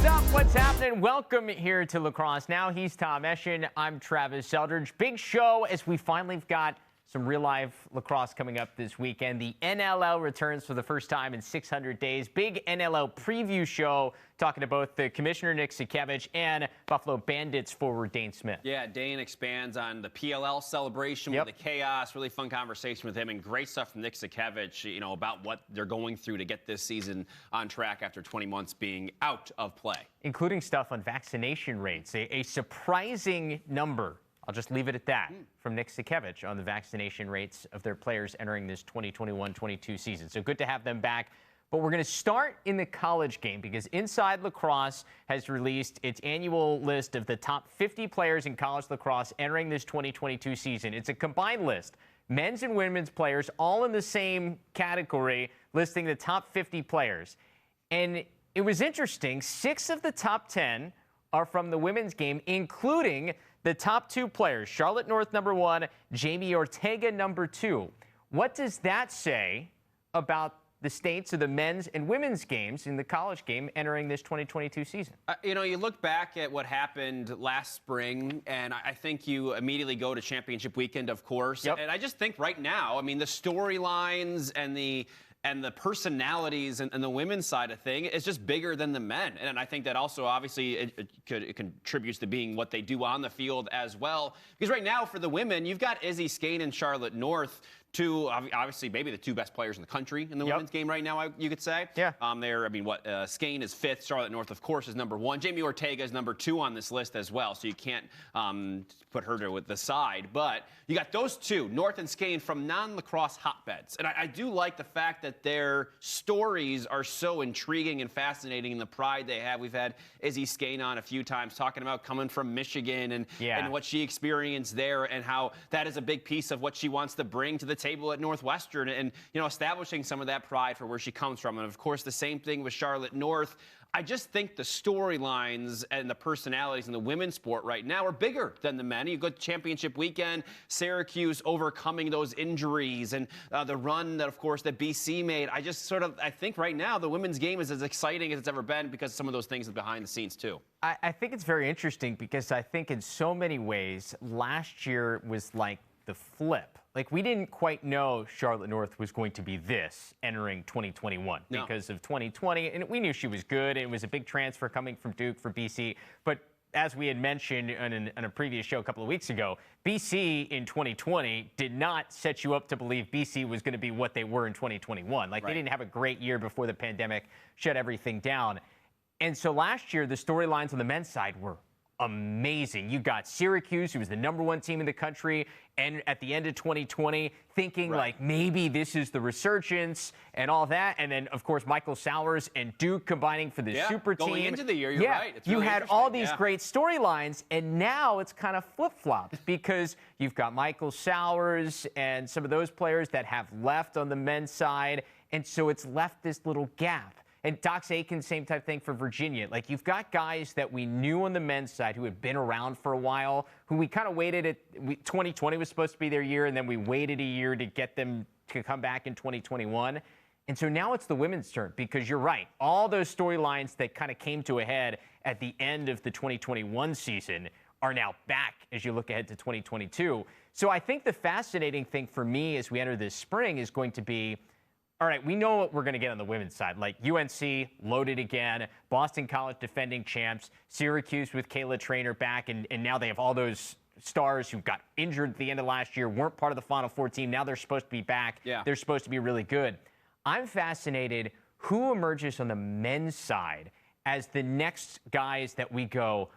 What's up? What's happening? Welcome here to Lacrosse Now. He's Tom Eschen. I'm Travis Eldridge. Big show as we finally got some real live lacrosse coming up this weekend. The NLL returns for the first time in 600 days. Big NLL preview show talking to both the Commissioner Nick Sakevich and Buffalo Bandits forward Dane Smith. Yeah, Dane expands on the PLL celebration with the chaos. Really fun conversation with him and great stuff from Nick Sakevich, you know, about what they're going through to get this season on track after 20 months being out of play. Including stuff on vaccination rates, a surprising number. I'll just leave it at that from Nick Sakevich on the vaccination rates of their players entering this 2021-22 season. So good to have them back. But we're going to start in the college game because Inside Lacrosse has released its annual list of the top 50 players in college lacrosse entering this 2022 season. It's a combined list, men's and women's players, all in the same category, listing the top 50 players. And it was interesting. 6 of the top 10 are from the women's game, including the top 2 players, Charlotte North, number 1, Jamie Ortega, number 2. What does that say about the states of the men's and women's games in the college game entering this 2022 season? You know, you look back at what happened last spring, and I think you immediately go to championship weekend, of course. And I just think right now, I mean, the storylines and the personalities and the women's side of thing is just bigger than the men. And I think that also, obviously, it contributes to being what they do on the field as well. Because right now, for the women, you've got Izzy Skane and Charlotte North, two, obviously, maybe the 2 best players in the country in the women's game right now, you could say. Skane is 5th. Charlotte North, of course, is number 1. Jamie Ortega is number 2 on this list as well, so you can't put her to the side. But you got those 2, North and Skane, from non-lacrosse hotbeds. And I do like the fact that their stories are so intriguing and fascinating and the pride they have. We've had Izzy Skane on a few times talking about coming from Michigan and what she experienced there and how that is a big piece of what she wants to bring to the table at Northwestern and, you know, establishing some of that pride for where she comes from. And, of course, the same thing with Charlotte North. I just think the storylines and the personalities in the women's sport right now are bigger than the men. You go to championship weekend, Syracuse overcoming those injuries and the run that, of course, that BC made. I think right now the women's game is as exciting as it's ever been because of some of those things behind the scenes, too. I think it's very interesting because I think in so many ways last year was like the flip. Like, we didn't quite know Charlotte North was going to be this entering 2021 because of 2020. And we knew she was good. And it was a big transfer coming from Duke for BC. But as we had mentioned in a previous show a couple of weeks ago, BC in 2020 did not set you up to believe BC was going to be what they were in 2021. Like, they didn't have a great year before the pandemic shut everything down. And so last year, the storylines on the men's side were amazing. You got Syracuse, who was the number 1 team in the country, and at the end of 2020, thinking like maybe this is the resurgence and all that. And then, of course, Michael Sowers and Duke combining for the super team. Going into the year, you're right. It's really you had all these great storylines, and now it's kind of flip-flopped because you've got Michael Sowers and some of those players that have left on the men's side, and so it's left this little gap. And Dox Aiken, same type thing for Virginia. Like, you've got guys that we knew on the men's side who had been around for a while, who we kind of waited 2020 was supposed to be their year, and then we waited a year to get them to come back in 2021. And so now it's the women's turn because you're right. All those storylines that kind of came to a head at the end of the 2021 season are now back as you look ahead to 2022. So I think the fascinating thing for me as we enter this spring is going to be, all right, we know what we're going to get on the women's side. Like UNC, loaded again. Boston College defending champs. Syracuse with Kayla Traynor back. And now they have all those stars who got injured at the end of last year, weren't part of the Final Four team. Now they're supposed to be back. They're supposed to be really good. I'm fascinated who emerges on the men's side as the next guys that we go,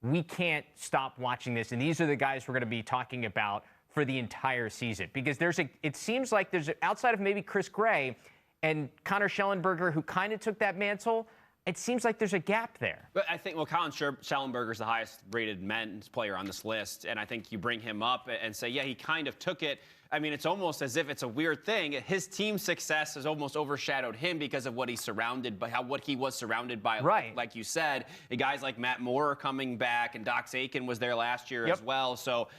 we can't stop watching this. And these are the guys we're going to be talking about for the entire season, because it seems like outside of maybe Chris Gray and Connor Schellenberger, who kind of took that mantle, it seems like there's a gap there. But I think, Colin Schellenberger is the highest-rated men's player on this list, and I think you bring him up and say, yeah, he kind of took it. I mean, it's almost as if it's a weird thing. His team success has almost overshadowed him because of what he's surrounded by, what he was surrounded by. Right. Like you said, guys like Matt Moore are coming back, and Dox Aiken was there last year as well. So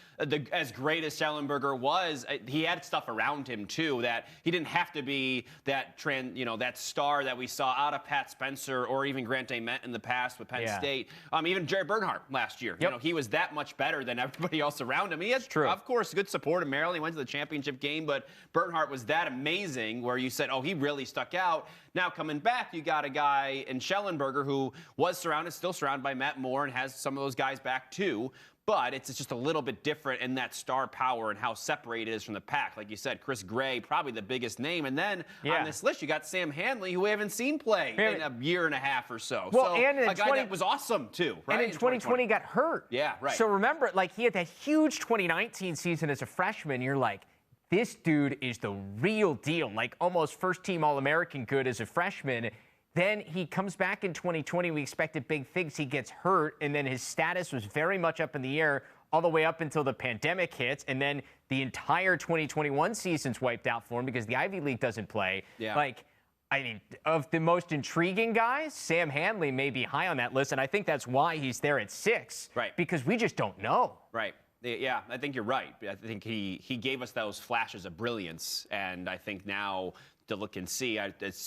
as great as Schellenberger was, he had stuff around him too that he didn't have to be that that star that we saw out of Pat Spencer or even Grant Ament in the past with Penn State. Even Jared Bernhardt last year. You know, he was that much better than everybody else around him. He has, of course, good support in Maryland. He went to the championship game, but Bernhardt was that amazing where you said, oh, he really stuck out. Now coming back, you got a guy in Schellenberger who was still surrounded by Matt Moore and has some of those guys back too. But it's just a little bit different in that star power and how separated it is from the pack. Like you said, Chris Gray, probably the biggest name. And then on this list, you got Sam Hanley, who we haven't seen play in a year and a half or so. Well, so and a guy that was awesome, too, right? And in 2020 got hurt. Yeah, right. So remember, like, he had that huge 2019 season as a freshman. You're like, this dude is the real deal, like almost first-team All-American good as a freshman. Then he comes back in 2020. We expected big things. He gets hurt, and then his status was very much up in the air all the way up until the pandemic hits, and then the entire 2021 season's wiped out for him because the Ivy League doesn't play. Yeah. Like, I mean, of the most intriguing guys, Sam Hanley may be high on that list, and I think that's why he's there at 6. Right. Because we just don't know. Right. Yeah, I think you're right. I think he gave us those flashes of brilliance, and I think now to look and see.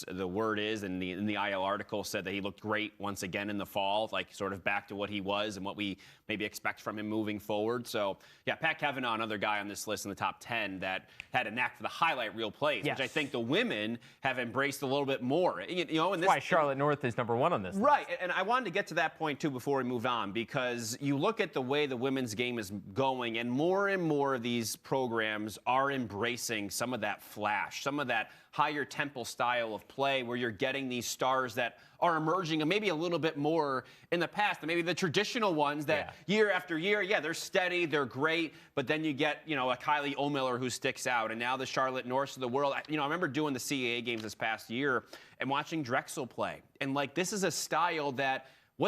The word is, in the IL article said that he looked great once again in the fall, like sort of back to what he was and what we maybe expect from him moving forward. So, yeah, Pat Kavanaugh, another guy on this list in the top 10 that had a knack for the highlight reel plays, which I think the women have embraced a little bit more. You know, and that's why Charlotte North is number 1 on this list. Right, and I wanted to get to that point, too, before we move on, because you look at the way the women's game is going, and more of these programs are embracing some of that flash, some of that higher tempo style of play where you're getting these stars that are emerging and maybe a little bit more in the past than maybe the traditional ones that year after year, they're steady, they're great, but then you get, you know, a Kylie O'Miller who sticks out, and now the Charlotte Norths of the world. You know, I remember doing the CAA games this past year and watching Drexel play, and like, this is a style that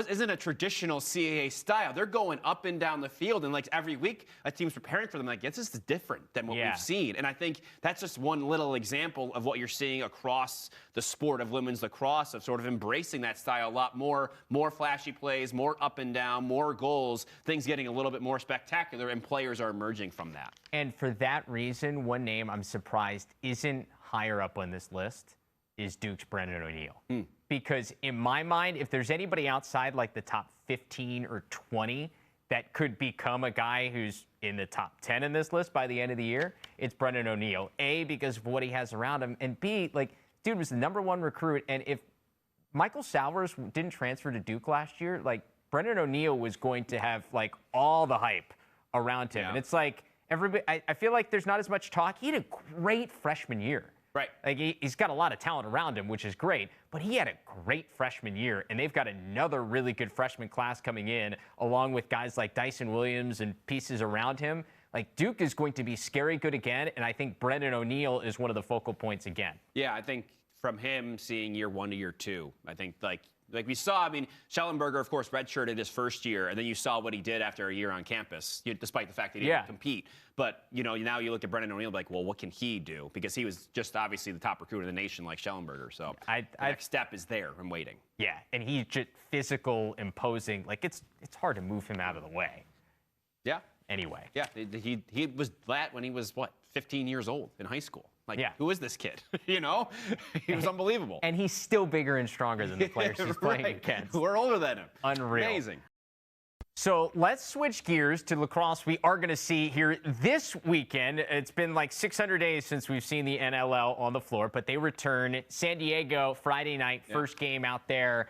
isn't a traditional CAA style. They're going up and down the field, and like every week a team's preparing for them. Like, this is different than what we've seen. And I think that's just one little example of what you're seeing across the sport of women's lacrosse, of sort of embracing that style a lot more flashy plays, more up and down, more goals, things getting a little bit more spectacular, and players are emerging from that. And for that reason, one name I'm surprised isn't higher up on this list is Duke's Brendan O'Neill. Because in my mind, if there's anybody outside like the top 15 or 20 that could become a guy who's in the top 10 in this list by the end of the year, it's Brendan O'Neill. A, because of what he has around him, and B, like, dude was the #1 recruit. And if Michael Sowers didn't transfer to Duke last year, like, Brendan O'Neill was going to have like all the hype around him. And it's like, everybody, I feel like there's not as much talk. He had a great freshman year. Right. Like, he's got a lot of talent around him, which is great, but he had a great freshman year, and they've got another really good freshman class coming in, along with guys like Dyson Williams and pieces around him. Like, Duke is going to be scary good again, and I think Brendan O'Neill is one of the focal points again. Yeah, I think from him seeing year 1 to year 2, I think like we saw, I mean, Schellenberger, of course, redshirted his first year, and then you saw what he did after a year on campus, despite the fact that he didn't compete. But, you know, now you look at Brendan O'Neill like, well, what can he do? Because he was just obviously the top recruit in the nation like Schellenberger. So the next step is there and waiting. Yeah, and he's just physical, imposing. Like, it's hard to move him out of the way. Yeah. Anyway. Yeah, he was that when he was, 15 years old in high school. Like, who is this kid? You know? He was unbelievable. And he's still bigger and stronger than the players he's playing against. We're older than him. Unreal. Amazing. So let's switch gears to lacrosse. We are going to see here this weekend. It's been like 600 days since we've seen the NLL on the floor, but they return San Diego Friday night, first game out there.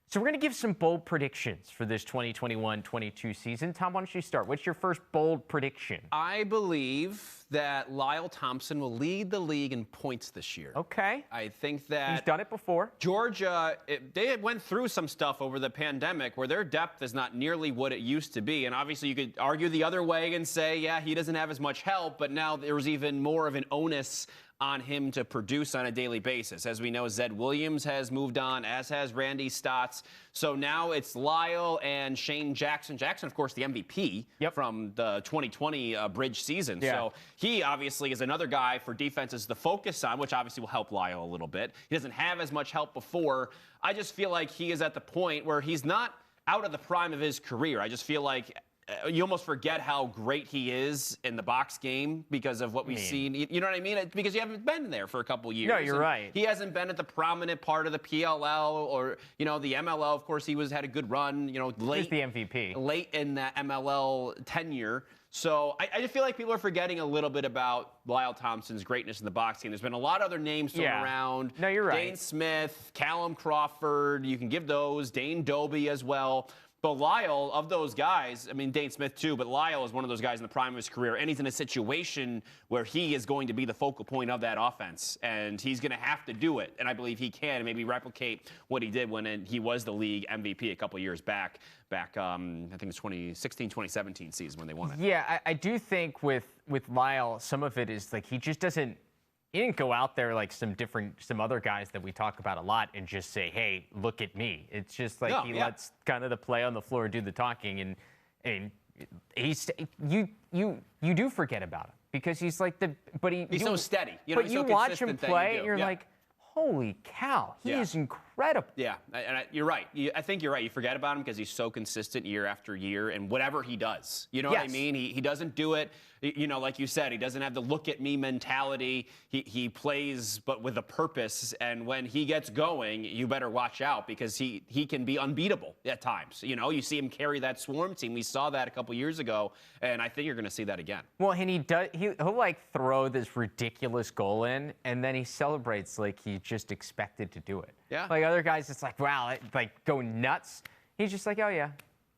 So we're going to give some bold predictions for this 2021-22 season. Tom, why don't you start? What's your first bold prediction? I believe that Lyle Thompson will lead the league in points this year. Okay. I think that he's done it before. Georgia, they went through some stuff over the pandemic where their depth is not nearly what it used to be. And obviously you could argue the other way and say, yeah, he doesn't have as much help, but now there's even more of an onus on him to produce on a daily basis. As we know, Zed Williams has moved on, as has Randy Stotts. So now it's Lyle and Shane Jackson. Jackson, of course, the MVP from the 2020 bridge season. So he obviously is another guy for defenses to focus on, which obviously will help Lyle a little bit. He doesn't have as much help before. I just feel like he is at the point where he's not out of the prime of his career. I just feel like you almost forget how great he is in the box game because of what we've seen. You know what I mean? Because you haven't been there for a couple years. No, you're right. He hasn't been at the prominent part of the PLL or, the MLL. Of course, he had a good run, late. He's the MVP. Late in that MLL tenure. So I just feel like people are forgetting a little bit about Lyle Thompson's greatness in the box game. There's been a lot of other names thrown around. No, you're right. Dane Smith, Callum Crawford, you can give those. Dane Doby as well. But Lyle, of those guys, I mean, Dane Smith too, but Lyle is one of those guys in the prime of his career, and he's in a situation where he is going to be the focal point of that offense, and he's going to have to do it, and I believe he can maybe replicate what he did when he was the league MVP a couple years back, I think it's 2016, 2017 season when they won it. Yeah, I do think with Lyle, some of it is like he just doesn't, he didn't go out there like some other guys that we talk about a lot and just say, hey, look at me. It's just like he lets kind of the play on the floor do the talking, and you do forget about him because he's like he's so steady. But you watch him play and you're like, holy cow, he is incredible. Yeah, and you're right. I think you're right. You forget about him because he's so consistent year after year and whatever he does. You know what I mean? He doesn't do it, like you said, he doesn't have the look at me mentality. He plays but with a purpose, and when he gets going, you better watch out because he can be unbeatable at times. You see him carry that Swarm team. We saw that a couple years ago, and I think you're going to see that again. Well, and he'll like throw this ridiculous goal in, and then he celebrates like he just expected to do it. Yeah. Like other guys, it's like, wow, like go nuts. He's just like, oh yeah,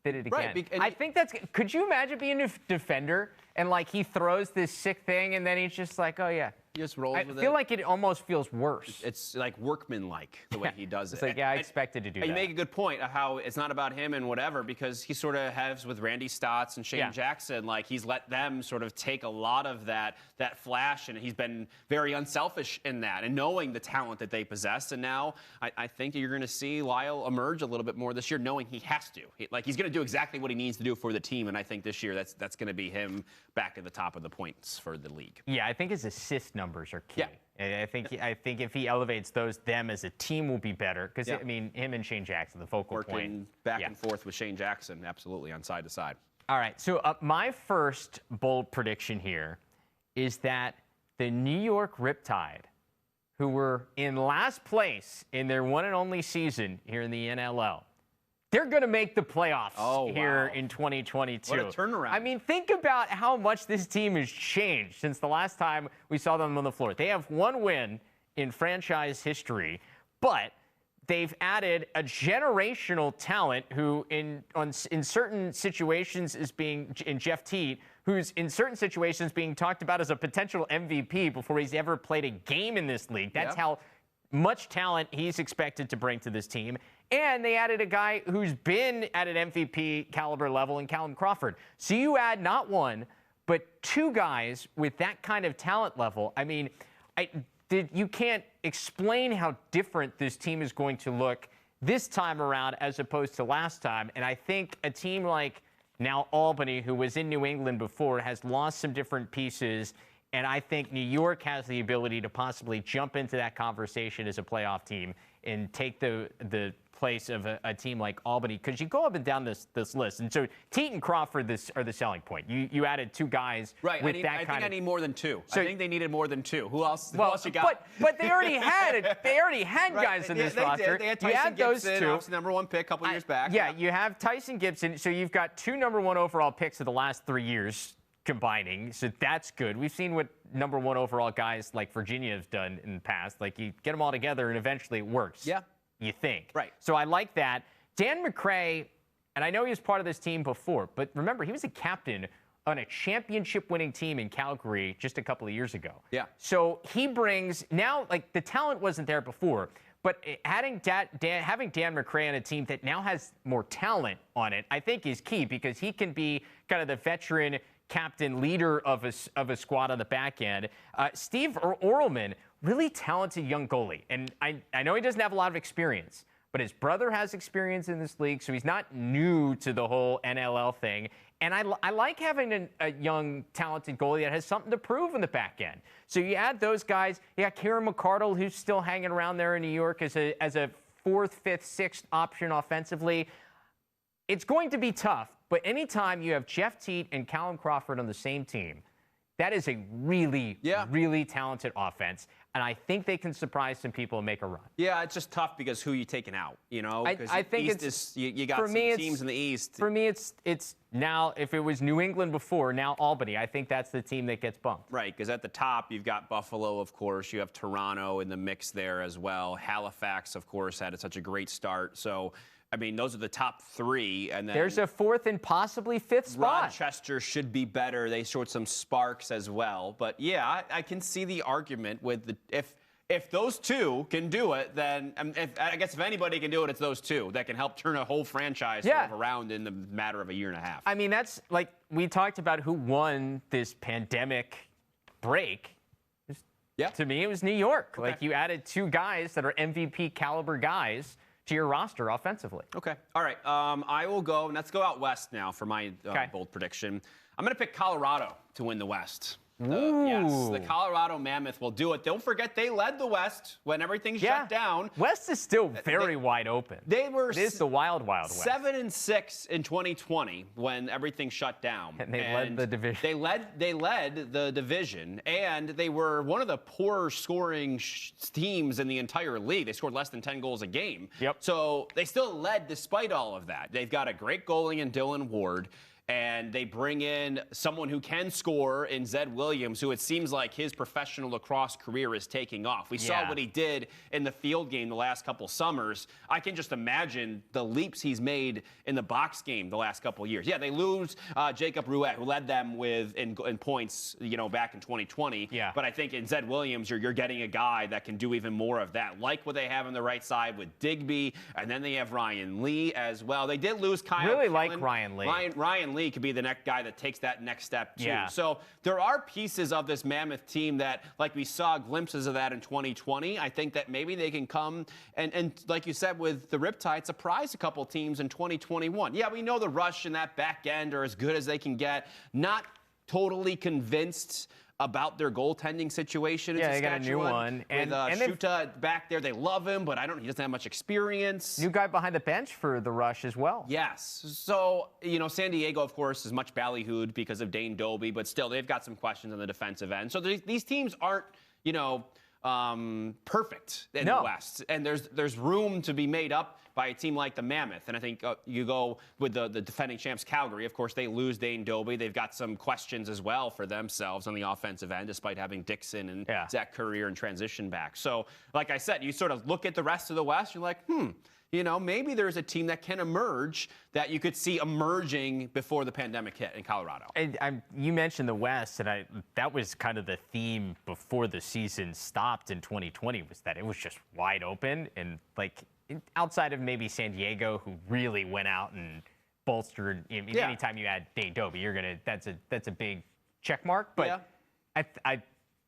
did it again. Right, I think that's. Could you imagine being a defender and like he throws this sick thing and then he's just like, oh yeah. He just rolls with it. I feel like it almost feels worse. It's like workmanlike the way he does it's it. Like, yeah, I expected to do that. You make a good point of how it's not about him and whatever, because he sort of has with Randy Stotts and Shane Jackson, like he's let them sort of take a lot of that flash, and he's been very unselfish in that and knowing the talent that they possess. And now I think you're going to see Lyle emerge a little bit more this year, knowing he has to. He's going to do exactly what he needs to do for the team, and I think this year that's going to be him back at the top of the points for the league. Yeah, I think his assist numbers are key. Yeah. I think if he elevates them as a team will be better because I mean him and Shane Jackson, the focal point. Working back and forth with Shane Jackson, absolutely on side to side. All right, so my first bold prediction here is that the New York Riptide, who were in last place in their one and only season here in the NLL, they're going to make the playoffs here in 2022. What a turnaround. I mean, think about how much this team has changed since the last time we saw them on the floor. They have one win in franchise history, but they've added a generational talent who in certain situations is being, in Jeff Teat, who's in certain situations being talked about as a potential MVP before he's ever played a game in this league. That's how much talent he's expected to bring to this team. And they added a guy who's been at an MVP caliber level in Callum Crawford. So you add not one, but two guys with that kind of talent level. I mean, you can't explain how different this team is going to look this time around as opposed to last time. And I think a team like now Albany, who was in New England before, has lost some different pieces. And I think New York has the ability to possibly jump into that conversation as a playoff team and take the place of a team like Albany, because you go up and down this list. And so Teat and Crawford are the selling point. You added two guys with that kind of... I think I need more than two. So, I think they needed more than two. Who else you got? But they already had it. They already had guys in this roster. They had Tyson Gibson, obviously number one pick a couple years back. Yeah, you have Tyson Gibson. So you've got two number one overall picks of the last 3 years combining, so that's good. We've seen what number one overall guys like Virginia have done in the past. Like, you get them all together and eventually it works. Yeah. You think. Right. So I like that. Dan McCray, and I know he was part of this team before, but remember, he was a captain on a championship-winning team in Calgary just a couple of years ago. Yeah. So he brings, now, like, the talent wasn't there before, but having Dan McCray on a team that now has more talent on it, I think is key, because he can be kind of the veteran captain leader of a squad on the back end. Steve Orelman, really talented young goalie. And I know he doesn't have a lot of experience, but his brother has experience in this league, so he's not new to the whole NLL thing. And I like having a young, talented goalie that has something to prove in the back end. So you add those guys. You got Kieran McCardle, who's still hanging around there in New York as a fourth, fifth, sixth option offensively. It's going to be tough, But anytime you have Jeff Teat and Callum Crawford on the same team, that is a really, really talented offense. And I think they can surprise some people and make a run. Yeah, it's just tough because who you taking out, you know? I think you got some teams in the East. For me, it's now, if it was New England before, now Albany. I think that's the team that gets bumped. Right, because at the top, you've got Buffalo, of course. You have Toronto in the mix there as well. Halifax, of course, had such a great start. So, I mean, those are the top three. And then there's a fourth and possibly fifth spot. Rochester should be better. They showed some sparks as well. But, yeah, I can see the argument with the if those two can do it, then I guess if anybody can do it, it's those two that can help turn a whole franchise sort of around in the matter of a year and a half. I mean, that's like we talked about who won this pandemic break. To me, it was New York. Okay. Like, you added two guys that are MVP caliber guys to your roster offensively. Okay. All right. I will go, and let's go out west now for my bold prediction. I'm going to pick Colorado to win the West. Yes, the Colorado Mammoth will do it. Don't forget, they led the West when everything shut down. West is still very wide open. It is the wild, wild West. 7-6 in 2020 when everything shut down. And they led the division. They led the division, and they were one of the poorer scoring teams in the entire league. They scored less than 10 goals a game. Yep. So they still led despite all of that. They've got a great goalie in Dylan Ward. And they bring in someone who can score in Zed Williams, who it seems like his professional lacrosse career is taking off. We saw what he did in the field game the last couple summers. I can just imagine the leaps he's made in the box game the last couple years. Yeah, they lose Jacob Rouet, who led them in points, back in 2020. Yeah. But I think in Zed Williams, you're getting a guy that can do even more of that, like what they have on the right side with Digby, and then they have Ryan Lee as well. They did lose Kyle. Really Killen. like Ryan Lee. Ryan Lee could be the next guy that takes that next step too. Yeah. So there are pieces of this Mammoth team that, like we saw glimpses of that in 2020. I think that maybe they can come and like you said with the Riptide, surprise a couple teams in 2021. Yeah, we know the Rush and that back end are as good as they can get. Not totally convinced about their goaltending situation in Saskatchewan. They got a new one. And Shuta back there, they love him, but he doesn't have much experience. New guy behind the bench for the Rush as well. Yes. So, San Diego, of course, is much ballyhooed because of Dane Doby, but still, they've got some questions on the defensive end. So these teams aren't, perfect in the West. And there's room to be made up by a team like the Mammoth. And I think you go with the defending champs Calgary. Of course, they lose Dane Doby. They've got some questions as well for themselves on the offensive end, despite having Dixon and Zach Currier and transition back. So, like I said, you sort of look at the rest of the West, you're like, maybe there's a team that can emerge that you could see emerging before the pandemic hit in Colorado. And you mentioned the West, and that was kind of the theme before the season stopped in 2020, was that it was just wide open. And outside of maybe San Diego, who really went out and bolstered. Anytime you add Dane Doby, that's a big check mark. But I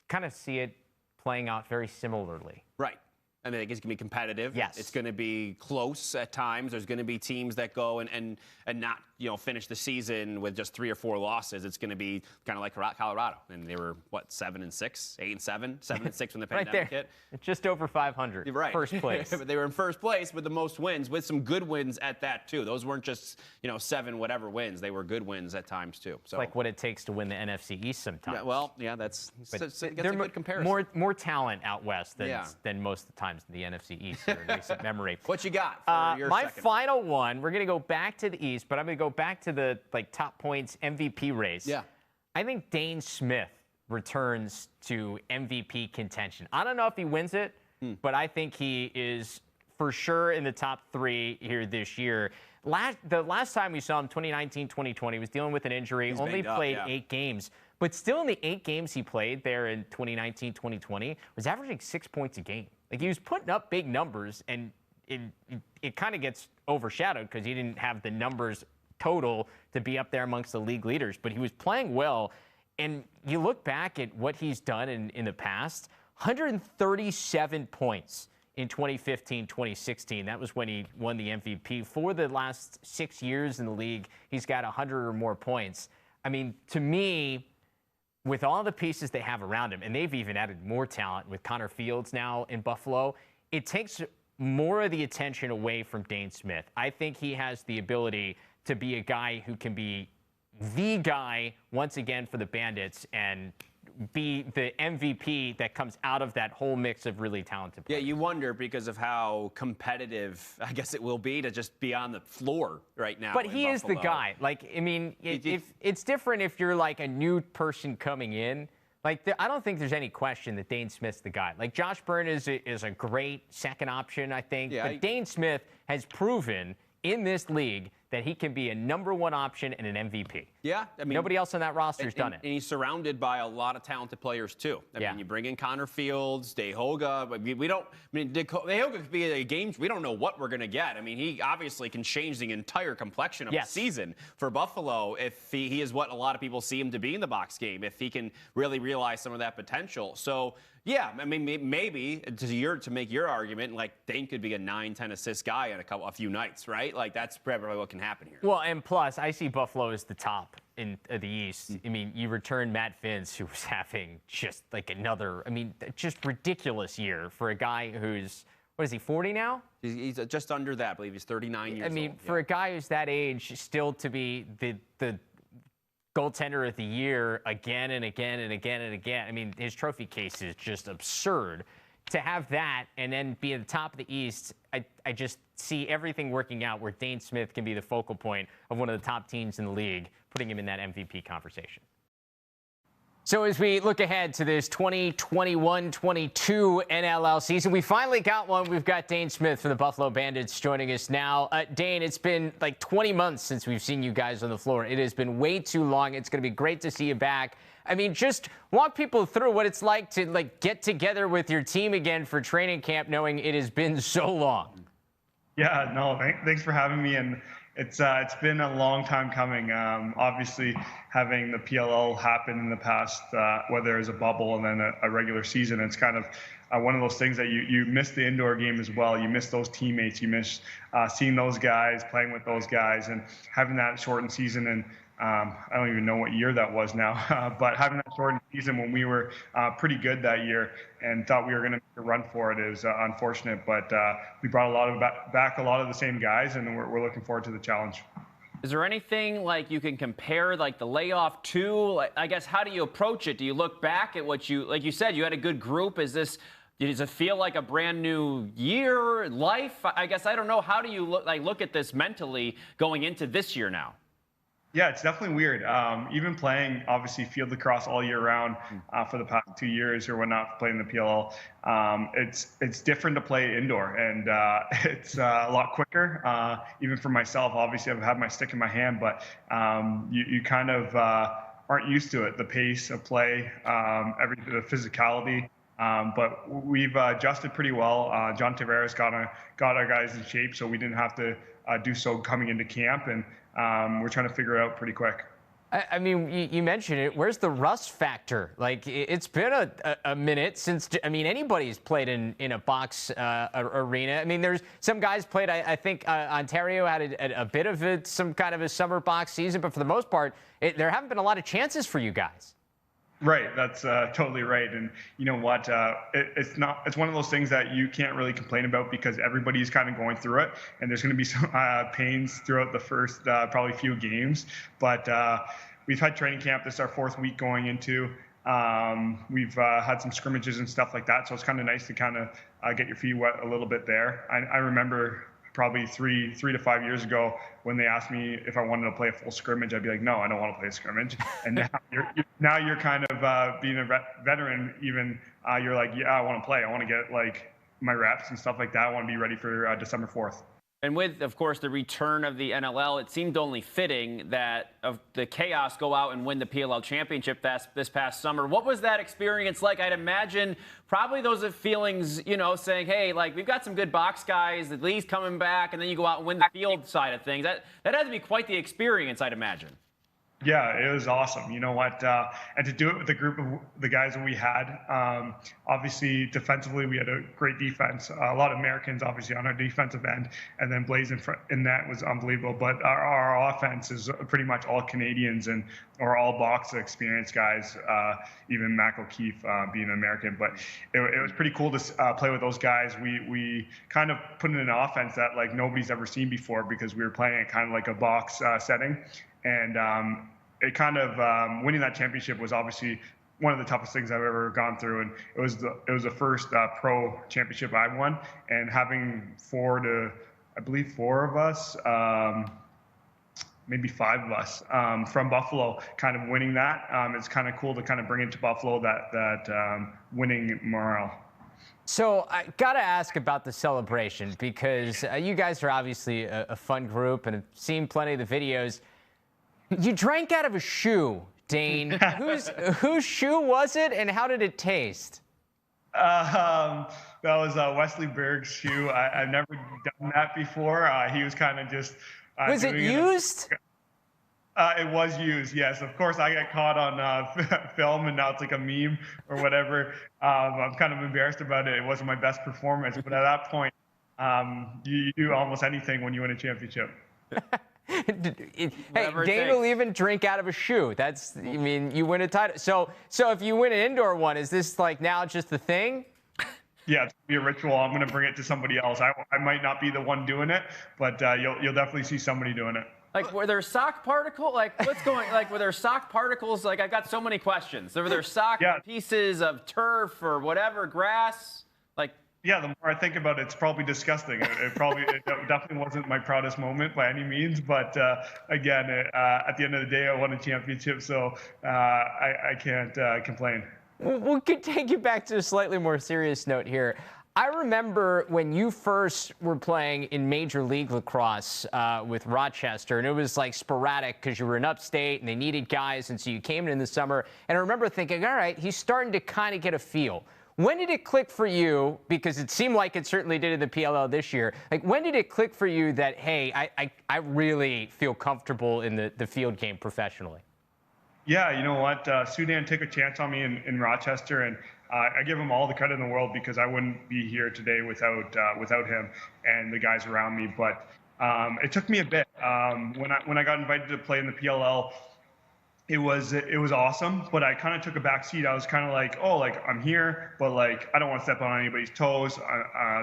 kind of see it playing out very similarly. Right. I think it's going to be competitive. Yes. It's going to be close at times. There's going to be teams that go and not, finish the season with just 3 or 4 losses. It's going to be kind of like Colorado. And they were, 7-6, 8-7, 7-6 when the pandemic hit. It's just over 500. Right. First place. They were in first place with the most wins, with some good wins at that, too. Those weren't just, 7 whatever wins. They were good wins at times, too. So, it's like what it takes to win the NFC East sometimes. That's a good comparison. More talent out west than most of the times in the NFC East in recent memory. What you got for your my second? final one, we're going to go back to the East, but I'm going to go back to the top points MVP race. Yeah. I think Dane Smith returns to MVP contention. I don't know if he wins it, but I think he is for sure in the top 3 here this year. The last time we saw him, 2019-2020, was dealing with an injury, only played 8 games. But still in the 8 games he played there in 2019-2020, was averaging 6 points a game. He was putting up big numbers, and it kind of gets overshadowed because he didn't have the numbers total to be up there amongst the league leaders. But he was playing well. And you look back at what he's done in the past, 137 points in 2015-2016. That was when he won the MVP. For the last 6 years in the league, he's got 100 or more points. I mean, to me, with all the pieces they have around him, and they've even added more talent with Connor Fields now in Buffalo, it takes more of the attention away from Dane Smith. I think he has the ability to be a guy who can be the guy once again for the Bandits and be the MVP that comes out of that whole mix of really talented players. Yeah, you wonder because of how competitive, I guess it will be to just be on the floor right now. But he is the guy. Like, I mean, if it's different if you're like a new person coming in. Like, I don't think there's any question that Dane Smith's the guy. Like, Josh Byrne is a great second option, I think. Yeah, but Dane Smith has proven in this league that he can be a #1 option and an MVP. Yeah, I mean, nobody else on that roster's done it. And he's surrounded by a lot of talented players too. I mean, you bring in Connor Fields, Dehoga. We don't. I mean, Dehoga could be a game. We don't know what we're gonna get. I mean, he obviously can change the entire complexion of the season for Buffalo if he is what a lot of people see him to be in the box game. If he can really realize some of that potential. So. Yeah, I mean, maybe to make your argument, like Dane could be a 9-10 assist guy in a few nights, right? Like that's probably what can happen here. Well, and plus, I see Buffalo as the top in the East. I mean, you return Matt Vince, who was having just like another, I mean, just ridiculous year for a guy who's, what is he, 40 now? He's just under that. I believe he's 39 years old. I mean, for a guy who's that age, still to be the goaltender of the year again and again and again and again. I mean, his trophy case is just absurd. To have that and then be at the top of the East, I just see everything working out where Dane Smith can be the focal point of one of the top teams in the league, putting him in that MVP conversation. So as we look ahead to this 2021-22 NLL season, we finally got one. We've got Dane Smith from the Buffalo Bandits joining us now. Dane, it's been like 20 months since we've seen you guys on the floor. It has been way too long. It's going to be great to see you back. I mean, just walk people through what it's like to like get together with your team again for training camp, knowing it has been so long. Yeah, no, thanks for having me. And it's been a long time coming. Obviously, having the PLL happen in the past, whether it's a bubble and then a regular season, it's kind of one of those things that you miss the indoor game as well. You miss those teammates. You miss seeing those guys, playing with those guys, and having that shortened season. And I don't even know what year that was now, but having that shortened season when we were pretty good that year and thought we were going to make a run for it is unfortunate. But we brought back a lot of the same guys, and we're looking forward to the challenge. Is there anything like you can compare like the layoff to? Like, I guess how do you approach it? Do you look back at what like you said, you had a good group? Does it feel like a brand new year, life? I guess I don't know. How do you look at this mentally going into this year now? Yeah, it's definitely weird. Even playing, obviously, field lacrosse all year round for the past 2 years or whatnot, playing the PLL, it's different to play indoor, and it's a lot quicker. Even for myself, obviously, I've had my stick in my hand, but you kind of aren't used to it, the pace of play, the physicality. But we've adjusted pretty well. John Tavares got our guys in shape, so we didn't have to do so coming into camp, and we're trying to figure it out pretty quick. I mean, you mentioned it. Where's the rust factor? Like, it's been a minute since, I mean, anybody's played in a box arena. I mean, there's some guys played, I think Ontario had a bit of some kind of a summer box season, but for the most part, there haven't been a lot of chances for you guys. Right, that's totally right. And you know what? It's one of those things that you can't really complain about because everybody's kind of going through it, and there's going to be some pains throughout the first probably few games. But we've had training camp. This is our 4th week going into. We've had some scrimmages and stuff like that, so it's kind of nice to kind of get your feet wet a little bit there. I remember probably three to 5 years ago when they asked me if I wanted to play a full scrimmage, I'd be like, no, I don't want to play a scrimmage. And now you're kind of being a veteran, even you're like, yeah, I want to play. I want to get like my reps and stuff like that. I want to be ready for December 4th. And with, of course, the return of the NLL, it seemed only fitting that of the Chaos go out and win the PLL championship this past summer. What was that experience like? I'd imagine probably those are feelings, you know, saying, hey, like, we've got some good box guys, at least coming back, and then you go out and win the field side of things. That had to be quite the experience, I'd imagine. Yeah, it was awesome. You know what? And to do it with the group of the guys that we had, obviously defensively we had a great defense. A lot of Americans, obviously, on our defensive end, and then Blaze in that was unbelievable. But our offense is pretty much all Canadians and or all box experience guys. Even Mac O'Keefe being an American, but it was pretty cool to play with those guys. We kind of put in an offense that like nobody's ever seen before because we were playing it kind of like a box setting. And it kind of winning that championship was obviously one of the toughest things I've ever gone through, and it was the first pro championship I won, and having I believe four of us, maybe five of us from Buffalo, kind of winning that. It's kind of cool to kind of bring into Buffalo that winning morale. So I got to ask about the celebration because you guys are obviously a fun group and have seen plenty of the videos. You drank out of a shoe, Dane. Whose shoe was it, and how did it taste? That was Wesley Berg's shoe. I've never done that before. He was kind of just. Was it used? It was used, yes. Of course, I got caught on film, and now it's like a meme or whatever. I'm kind of embarrassed about it. It wasn't my best performance, but at that point, you do almost anything when you win a championship. Hey, Dane will even drink out of a shoe. You win a title. So if you win an indoor one, is this like now just the thing? Yeah, it's gonna be a ritual. I'm gonna bring it to somebody else. I might not be the one doing it, but you'll definitely see somebody doing it. Like, were there sock particles? Like, what's going? Like, were there sock particles? Like, I've got so many questions. Were there sock pieces of turf or whatever, grass? Like. Yeah, the more I think about it, it's probably disgusting. It definitely wasn't my proudest moment by any means, but again, at the end of the day, I won a championship, so I can't complain. We could take you back to a slightly more serious note here. I remember when you first were playing in Major League Lacrosse with Rochester, and it was like sporadic because you were in upstate and they needed guys, and so you came in the summer. And I remember thinking, all right, he's starting to kind of get a feel. When did it click for you, because it seemed like it certainly did in the PLL this year, like when did it click for you that, hey, I really feel comfortable in the field game professionally? Yeah, you know what? Sudan took a chance on me in Rochester, and I give him all the credit in the world because I wouldn't be here today without him and the guys around me. But it took me a bit. When I got invited to play in the PLL, it was awesome, but I kind of took a back seat. I was kind of like, oh, like I'm here, but like I don't want to step on anybody's toes.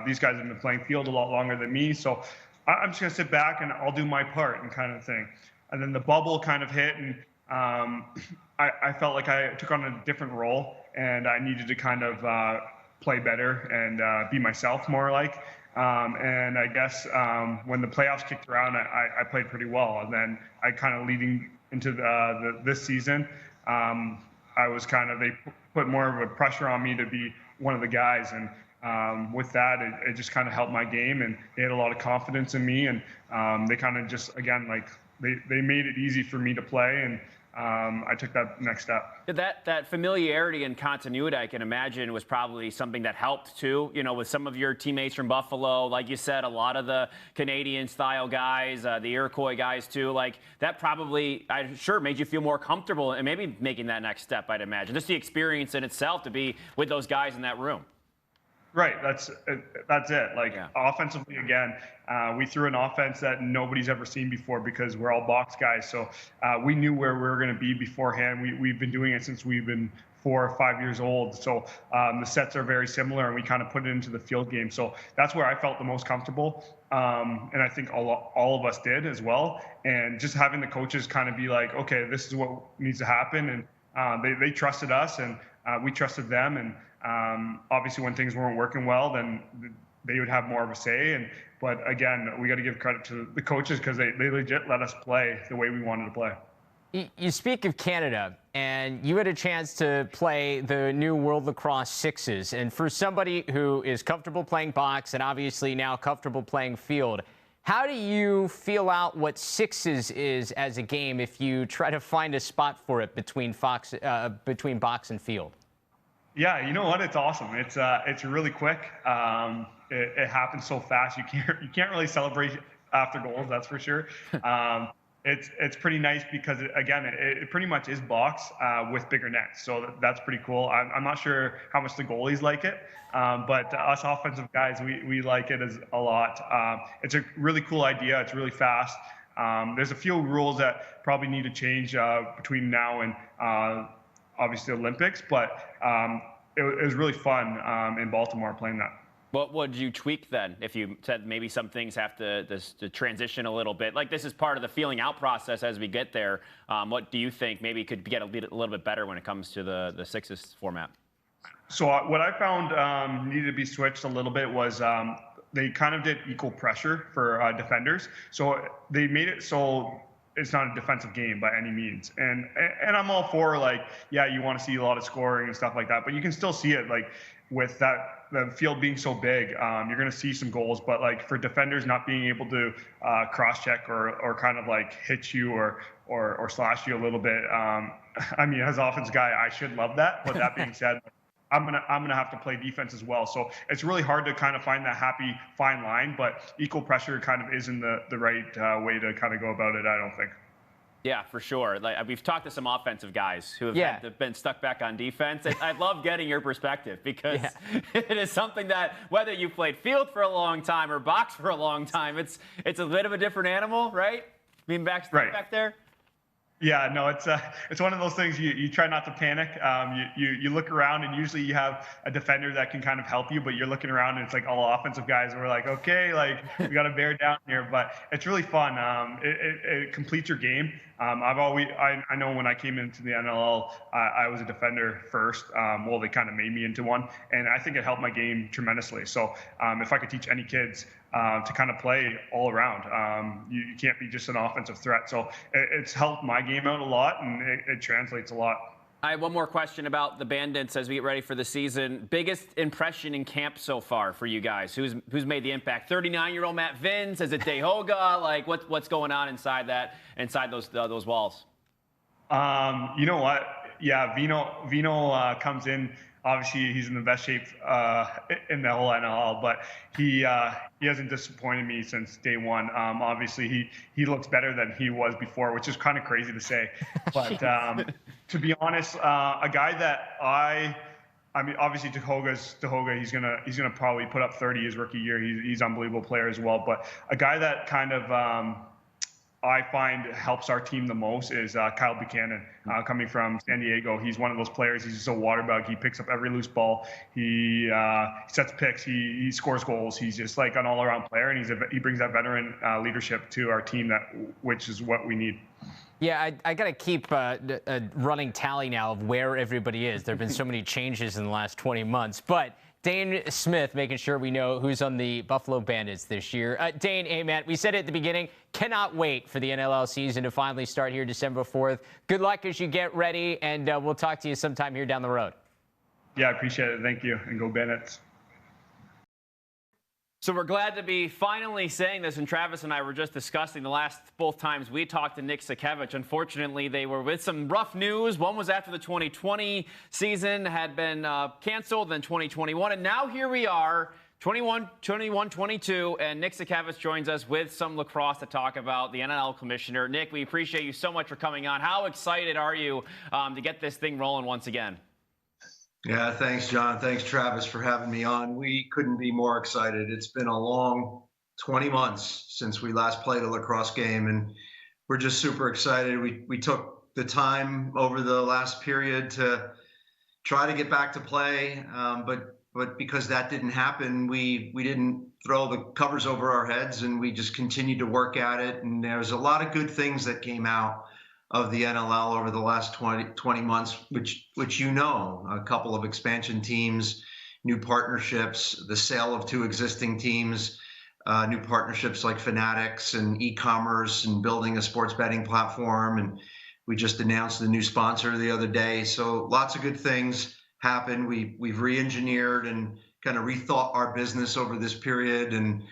These guys have been playing field a lot longer than me, so I'm just gonna sit back and I'll do my part and kind of thing. And then the bubble kind of hit, and I felt like I took on a different role, and I needed to kind of play better and be myself more like. And I guess when the playoffs kicked around, I played pretty well, and then I kind of leading into this season, I was kind of, they put more of a pressure on me to be one of the guys, and with that, it just kind of helped my game, and they had a lot of confidence in me, and they kind of just, again, like they made it easy for me to play, and I took that next step. That familiarity and continuity, I can imagine, was probably something that helped too. You know, with some of your teammates from Buffalo, like you said, a lot of the Canadian-style guys, the Iroquois guys too. Like that probably, I'm sure, made you feel more comfortable and maybe making that next step. I'd imagine just the experience in itself to be with those guys in that room. Right, that's it. Like offensively, again, we threw an offense that nobody's ever seen before because we're all box guys. So we knew where we were going to be beforehand. We've been doing it since we've been 4 or 5 years old. So the sets are very similar, and we kind of put it into the field game. So that's where I felt the most comfortable, and I think all of us did as well. And just having the coaches kind of be like, okay, this is what needs to happen, and they trusted us, and we trusted them, and obviously when things weren't working well, then they would have more of a say. But again, we got to give credit to the coaches because they legit let us play the way we wanted to play. You speak of Canada, and you had a chance to play the new World Lacrosse Sixes. And for somebody who is comfortable playing box and obviously now comfortable playing field, how do you feel out what Sixes is as a game if you try to find a spot for it between box and field? Yeah, you know what? It's awesome. It's really quick. It happens so fast. You can't really celebrate after goals. That's for sure. it's pretty nice because it pretty much is box with bigger nets, so that's pretty cool. I'm not sure how much the goalies like it, but us offensive guys, we like it as a lot. It's a really cool idea. It's really fast. There's a few rules that probably need to change between now and obviously the Olympics, but it was really fun in Baltimore playing that. What would you tweak then if you said maybe some things have to transition a little bit? Like this is part of the feeling out process as we get there. What do you think maybe could get a little bit better when it comes to the sixes format? So what I found needed to be switched a little bit was they kind of did equal pressure for defenders. So they made it so it's not a defensive game by any means. And I'm all for, like, yeah, you want to see a lot of scoring and stuff like that, but you can still see it, like, with the field being so big, you're going to see some goals, but like for defenders not being able to cross check or kind of like hit you or slash you a little bit. I mean, as offense guy, I should love that. But that being said, I'm gonna have to play defense as well. So it's really hard to kind of find that happy fine line, but equal pressure kind of isn't the right way to kind of go about it, I don't think. Yeah, for sure. Like, we've talked to some offensive guys who have been stuck back on defense. I love getting your perspective because it is something that whether you played field for a long time or box for a long time, it's a bit of a different animal, right? Being back there. Yeah, no, it's one of those things you try not to panic. You look around and usually you have a defender that can kind of help you, but you're looking around and it's like all offensive guys. And we're like, okay, like we got to bear down here, but it's really fun. It completes your game. I know when I came into the NLL, I was a defender first. Well, they kind of made me into one, and I think it helped my game tremendously. So if I could teach any kids to kind of play all around, you can't be just an offensive threat. So it's helped my game out a lot, and it translates a lot. I have one more question about the Bandits as we get ready for the season. Biggest impression in camp so far for you guys? Who's made the impact? 39-year-old Matt Vins? Is it Dehoga? Like what's going on inside those walls? You know what? Yeah, Vino comes in. Obviously, he's in the best shape in the whole NLL, but he hasn't disappointed me since day one. Obviously, he looks better than he was before, which is kind of crazy to say. But to be honest, a guy that I mean, obviously Dehoga. He's gonna probably put up 30 his rookie year. He's an unbelievable player as well. But a guy that kind of I find helps our team the most is Kyle Buchanan, coming from San Diego. He's one of those players. He's just a water bug. He picks up every loose ball. He sets picks. He scores goals. He's just like an all-around player, and he brings that veteran leadership to our team, which is what we need. Yeah, I got to keep a running tally now of where everybody is. There have been so many changes in the last 20 months, but Dane Smith making sure we know who's on the Buffalo Bandits this year. Dane, hey, man, we said it at the beginning, cannot wait for the NLL season to finally start here December 4th. Good luck as you get ready, and we'll talk to you sometime here down the road. Yeah, I appreciate it. Thank you, and go Bandits. So we're glad to be finally saying this, and Travis and I were just discussing the last both times we talked to Nick Sakiewicz. Unfortunately, they were with some rough news. One was after the 2020 season had been canceled, then 2021, and now here we are, 21-22, and Nick Sakiewicz joins us with some lacrosse to talk about the NLL commissioner. Nick, we appreciate you so much for coming on. How excited are you to get this thing rolling once again? Yeah, thanks, John. Thanks, Travis, for having me on. We couldn't be more excited. It's been a long 20 months since we last played a lacrosse game, and we're just super excited. We took the time over the last period to try to get back to play, but because that didn't happen, we didn't throw the covers over our heads, and we just continued to work at it. And there's a lot of good things that came out of the NLL over the last 20 months, which you know, a couple of expansion teams, new partnerships, the sale of 2 existing teams, new partnerships like Fanatics and e-commerce and building a sports betting platform. And we just announced the new sponsor the other day. So lots of good things happened. We've re-engineered and kind of rethought our business over this period, and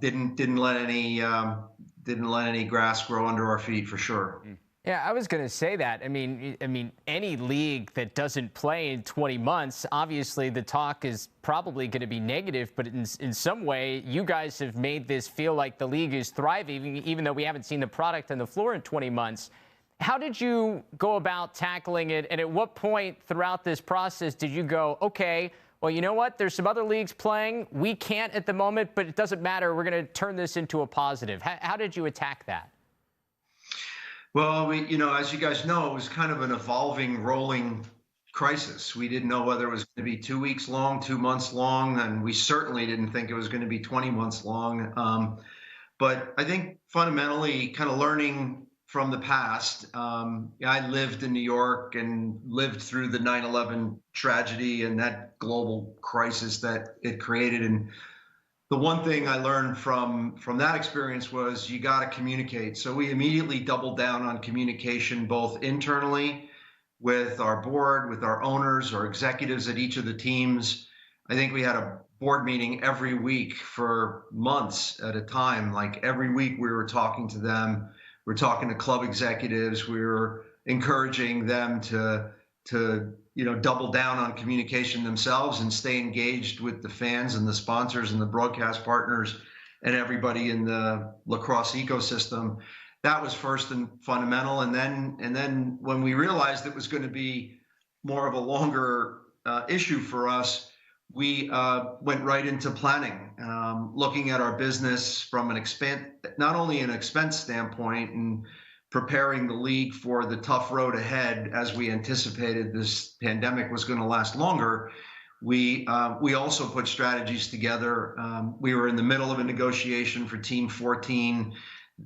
didn't let any grass grow under our feet, for sure. Yeah, I was going to say that. I mean, any league that doesn't play in 20 months, obviously the talk is probably going to be negative, but in some way, you guys have made this feel like the league is thriving, even though we haven't seen the product on the floor in 20 months. How did you go about tackling it? And at what point throughout this process did you go, okay, well, you know what? There's some other leagues playing. We can't at the moment, but it doesn't matter. We're going to turn this into a positive. How did you attack that? Well, as you guys know, it was kind of an evolving, rolling crisis. We didn't know whether it was going to be 2 weeks long, 2 months long, and we certainly didn't think it was going to be 20 months long. But I think fundamentally, kind of learning from the past, I lived in New York and lived through the 9/11 tragedy and that global crisis that it created. And the one thing I learned from that experience was you got to communicate. So we immediately doubled down on communication, both internally with our board, with our owners, our executives at each of the teams. I think we had a board meeting every week for months at a time. Like every week we were talking to them. We're talking to club executives. We were encouraging them to double down on communication themselves and stay engaged with the fans and the sponsors and the broadcast partners and everybody in the lacrosse ecosystem. That was first and fundamental. And then when we realized it was going to be more of a longer issue for us, we went right into planning, looking at our business from not only an expense standpoint and preparing the league for the tough road ahead as we anticipated this pandemic was going to last longer. We also put strategies together. We were in the middle of a negotiation for Team 14.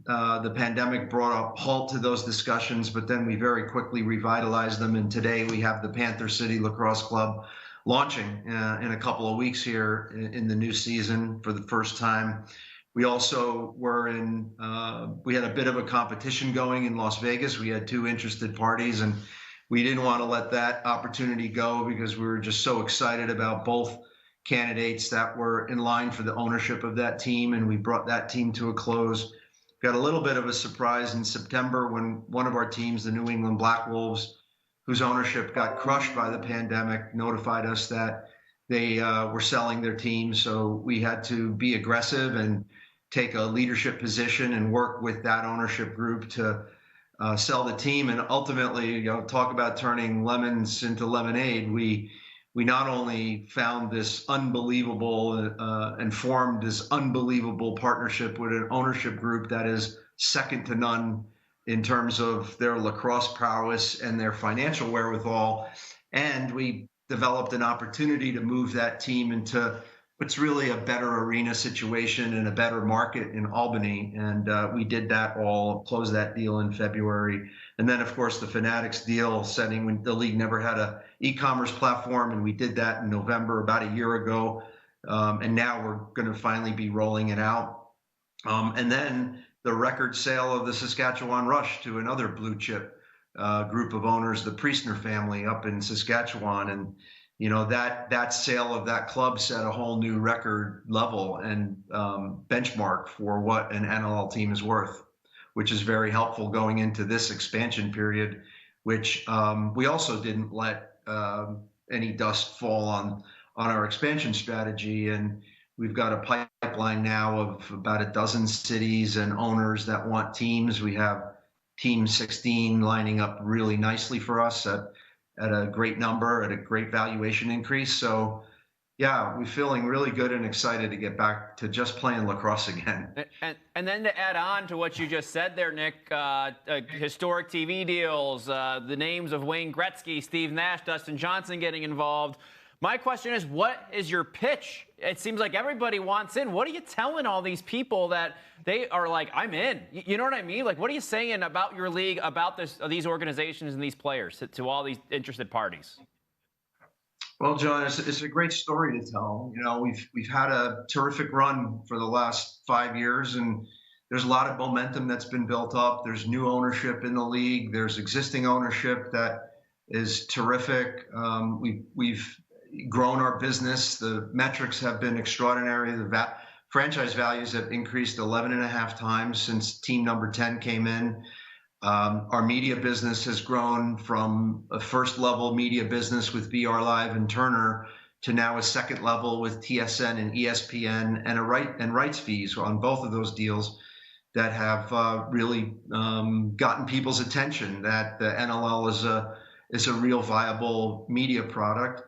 The pandemic brought a halt to those discussions, but then we very quickly revitalized them. And today we have the Panther City Lacrosse Club launching in a couple of weeks here in the new season for the first time. We also we had a bit of a competition going in Las Vegas. We had 2 interested parties, and we didn't want to let that opportunity go because we were just so excited about both candidates that were in line for the ownership of that team, and we brought that team to a close. Got a little bit of a surprise in September when one of our teams, the New England Black Wolves, whose ownership got crushed by the pandemic, notified us that they were selling their team. So we had to be aggressive and take a leadership position and work with that ownership group to sell the team. And ultimately, talk about turning lemons into lemonade. We not only found this unbelievable and formed this unbelievable partnership with an ownership group that is second to none in terms of their lacrosse prowess and their financial wherewithal. And we developed an opportunity to move that team into what's really a better arena situation and a better market in Albany. And we did that closed that deal in February. And then, of course, the Fanatics deal setting when the league never had a e-commerce platform. And we did that in November, about a year ago. And now we're going to finally be rolling it out. And then the record sale of the Saskatchewan Rush to another blue chip group of owners, the Priestner family up in Saskatchewan. And that sale of that club set a whole new record level and benchmark for what an NLL team is worth, which is very helpful going into this expansion period, which we also didn't let any dust fall on our expansion strategy. And we've got a pipeline now of about a dozen cities and owners that want teams. We have Team 16 lining up really nicely for us at a great number, at a great valuation increase. So, yeah, we're feeling really good and excited to get back to just playing lacrosse again. And then to add on to what you just said there, Nick, historic TV deals, the names of Wayne Gretzky, Steve Nash, Dustin Johnson getting involved. My question is, what is your pitch? It seems like everybody wants in. What are you telling all these people that they are like, I'm in? You know what I mean? Like, what are you saying about your league, about these organizations and these players to all these interested parties? Well, John, it's a great story to tell. We've had a terrific run for the last 5 years, and there's a lot of momentum that's been built up. There's new ownership in the league. There's existing ownership that is terrific. We've grown our business. The metrics have been extraordinary. The franchise values have increased 11.5 times since team number 10 came in. Our media business has grown from a first level media business with BR Live and Turner to now a second level with TSN and ESPN and rights fees on both of those deals that have really gotten people's attention that the NLL is a real viable media product.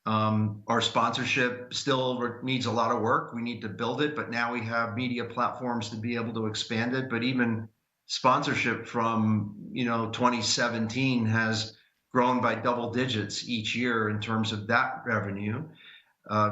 Our sponsorship still needs a lot of work. We need to build it, but now we have media platforms to be able to expand it. But even sponsorship from 2017 has grown by double digits each year in terms of that revenue.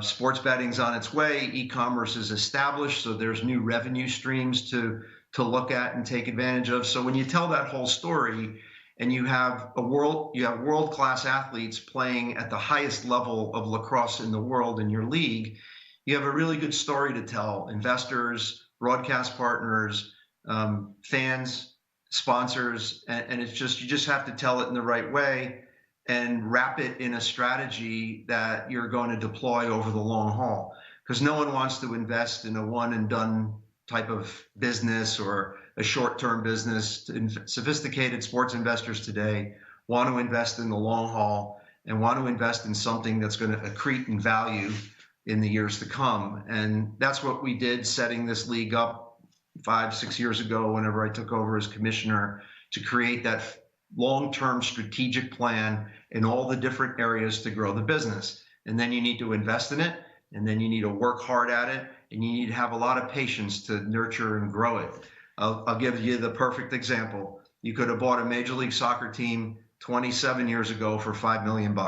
Sports betting's on its way. E-commerce is established, so there's new revenue streams to look at and take advantage of. So when you tell that whole story, and you have world-class athletes playing at the highest level of lacrosse in the world in your league, you have a really good story to tell investors, broadcast partners, fans, sponsors, and it's just, you just have to tell it in the right way and wrap it in a strategy that you're going to deploy over the long haul. Because no one wants to invest in a one and done type of business or a short-term business. Sophisticated sports investors today want to invest in the long haul and want to invest in something that's going to accrete in value in the years to come. And that's what we did, setting this league up 5-6 years ago whenever I took over as commissioner, to create that long-term strategic plan in all the different areas to grow the business. And then you need to invest in it, and then you need to work hard at it, and you need to have a lot of patience to nurture and grow it. I'll give you the perfect example. You could have bought a Major League Soccer team 27 years ago for $5 million.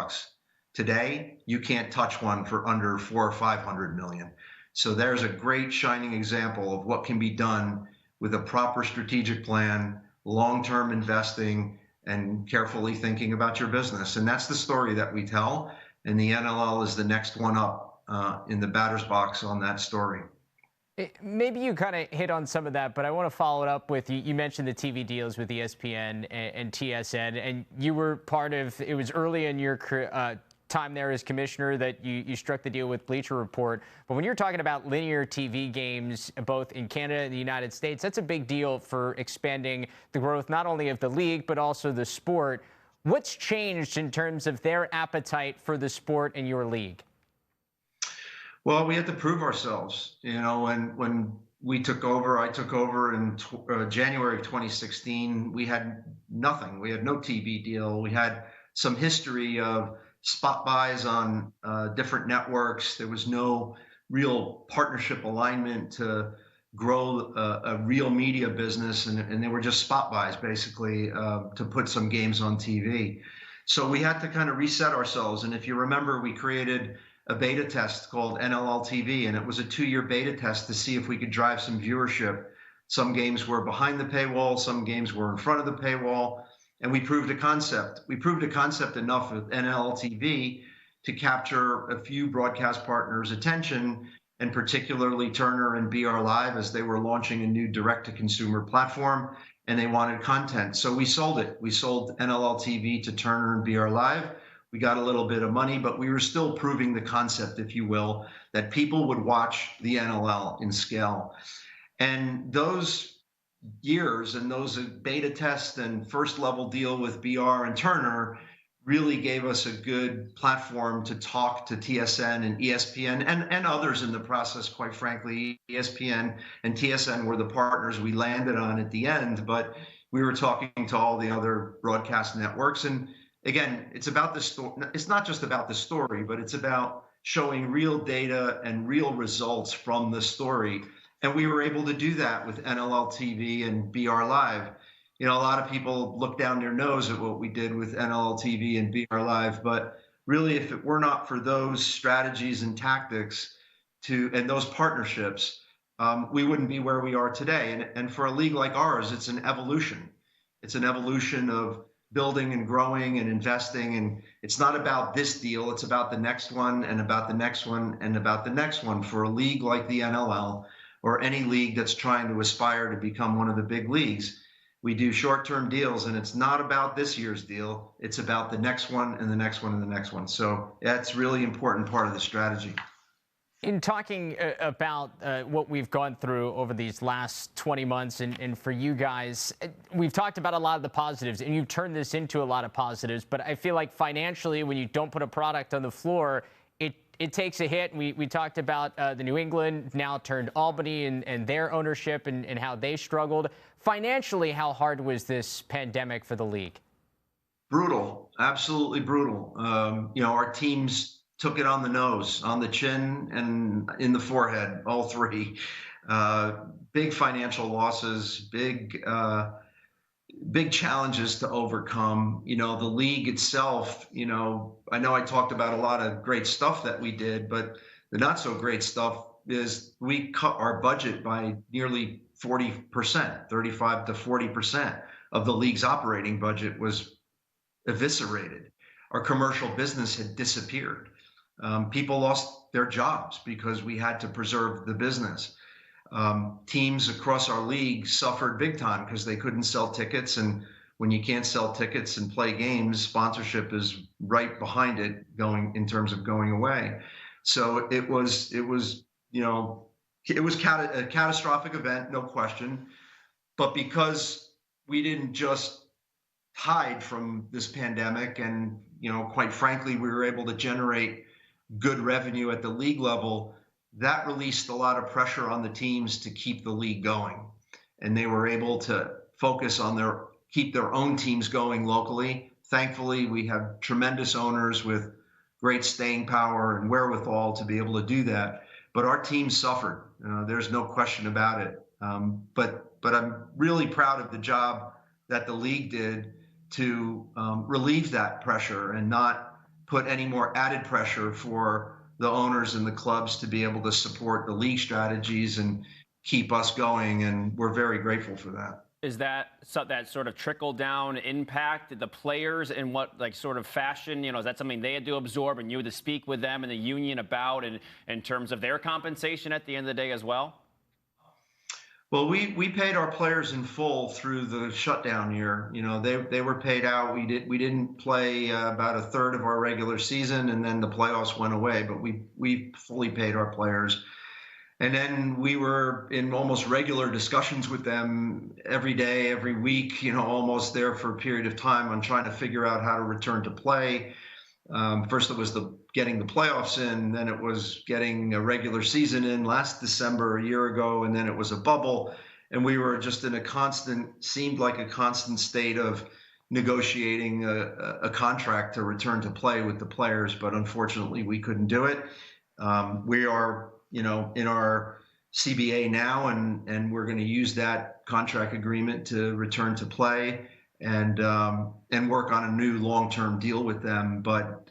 Today, you can't touch one for under 400 or 500 million. So there's a great shining example of what can be done with a proper strategic plan, long-term investing, and carefully thinking about your business. And that's the story that we tell. And the NLL is the next one up in the batter's box on that story. Maybe you kind of hit on some of that, but I want to follow it up with, you mentioned the TV deals with ESPN and TSN, and you were part of, it was early in your time there as commissioner that you struck the deal with Bleacher Report. But when you're talking about linear TV games, both in Canada and the United States, that's a big deal for expanding the growth, not only of the league, but also the sport. What's changed in terms of their appetite for the sport in your league? Well, we had to prove ourselves. When we took over, I took over in January of 2016. We had nothing. We had no TV deal. We had some history of spot buys on different networks. There was no real partnership alignment to grow a real media business, and they were just spot buys, basically, to put some games on TV. So we had to kind of reset ourselves. And if you remember, we created a beta test called NLL TV, and it was a 2-year beta test to see if we could drive some viewership. Some games were behind the paywall, some games were in front of the paywall, and we proved a concept. We proved a concept enough with NLL TV to capture a few broadcast partners' attention, and particularly Turner and BR Live, as they were launching a new direct-to-consumer platform, and they wanted content. So we sold it. We sold NLL TV to Turner and BR Live. We got a little bit of money, but we were still proving the concept, if you will, that people would watch the NLL in scale. And those years and those beta tests and first level deal with BR and Turner really gave us a good platform to talk to TSN and ESPN and others in the process. Quite frankly, ESPN and TSN were the partners we landed on at the end, but we were talking to all the other broadcast networks. And again, it's about the story. It's not just about the story, but it's about showing real data and real results from the story. And we were able to do that with NLL TV and BR Live. A lot of people look down their nose at what we did with NLL TV and BR Live, but really, if it were not for those strategies and tactics and those partnerships, we wouldn't be where we are today. And for a league like ours, it's an evolution. It's an evolution of building and growing and investing. And it's not about this deal. It's about the next one and about the next one and about the next one. For a league like the NLL or any league that's trying to aspire to become one of the big leagues, we do short-term deals, and it's not about this year's deal. It's about the next one and the next one and the next one. So that's really important part of the strategy. In talking about what we've gone through over these last 20 months, and for you guys, we've talked about a lot of the positives, and you've turned this into a lot of positives. But I feel like financially, when you don't put a product on the floor, it takes a hit. We talked about the New England, now turned Albany, and their ownership and how they struggled. Financially, how hard was this pandemic for the league? Brutal, absolutely brutal. Our teams took it on the nose, on the chin, and in the forehead, all three. Big financial losses, big challenges to overcome. The league itself, I know I talked about a lot of great stuff that we did, but the not so great stuff is we cut our budget by nearly 40%, 35 to 40% of the league's operating budget was eviscerated. Our commercial business had disappeared. People lost their jobs because we had to preserve the business. Teams across our league suffered big time because they couldn't sell tickets. And when you can't sell tickets and play games, sponsorship is right behind it in terms of going away. So it was a catastrophic event, no question. But because we didn't just hide from this pandemic and, quite frankly, we were able to generate good revenue at the league level, that released a lot of pressure on the teams to keep the league going. And they were able to focus on keep their own teams going locally. Thankfully, we have tremendous owners with great staying power and wherewithal to be able to do that. But our team suffered. There's no question about it. But I'm really proud of the job that the league did to relieve that pressure and not put any more added pressure for the owners and the clubs to be able to support the league strategies and keep us going. And we're very grateful for that. Is that sort of trickle down impact the players in what sort of fashion? Is that something they had to absorb and you had to speak with them and the union about in terms of their compensation at the end of the day as well? Well, we paid our players in full through the shutdown year. They were paid out. We didn't play about a third of our regular season, and then the playoffs went away. But we fully paid our players, and then we were in almost regular discussions with them every day, every week. Almost there for a period of time on trying to figure out how to return to play. First, it was getting the playoffs in, then it was getting a regular season in last December, a year ago, and then it was a bubble. And we were just in seemed like a constant state of negotiating a contract to return to play with the players, but unfortunately we couldn't do it. We are, in our CBA now, and we're going to use that contract agreement to return to play and work on a new long-term deal with them. But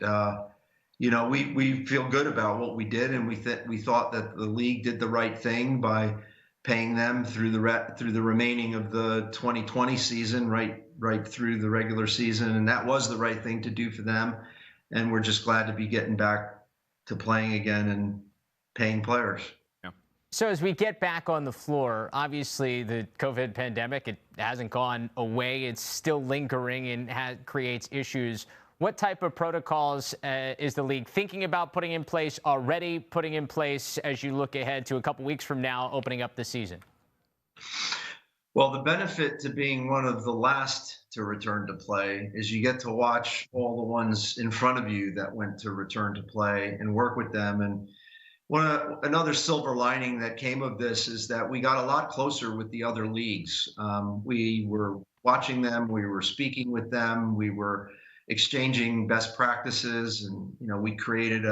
we feel good about what we did, and we thought that the league did the right thing by paying them through the remaining of the 2020 season, right through the regular season, and that was the right thing to do for them. And we're just glad to be getting back to playing again and paying players. So as we get back on the floor, obviously the COVID pandemic, it hasn't gone away. It's still lingering and creates issues. What type of protocols is the league thinking about putting in place, already putting in place, as you look ahead to a couple weeks from now, opening up the season? Well, the benefit to being one of the last to return to play is you get to watch all the ones in front of you that went to return to play and work with them. And another silver lining that came of this is that we got a lot closer with the other leagues. We were watching them, we were speaking with them, we were exchanging best practices, and we created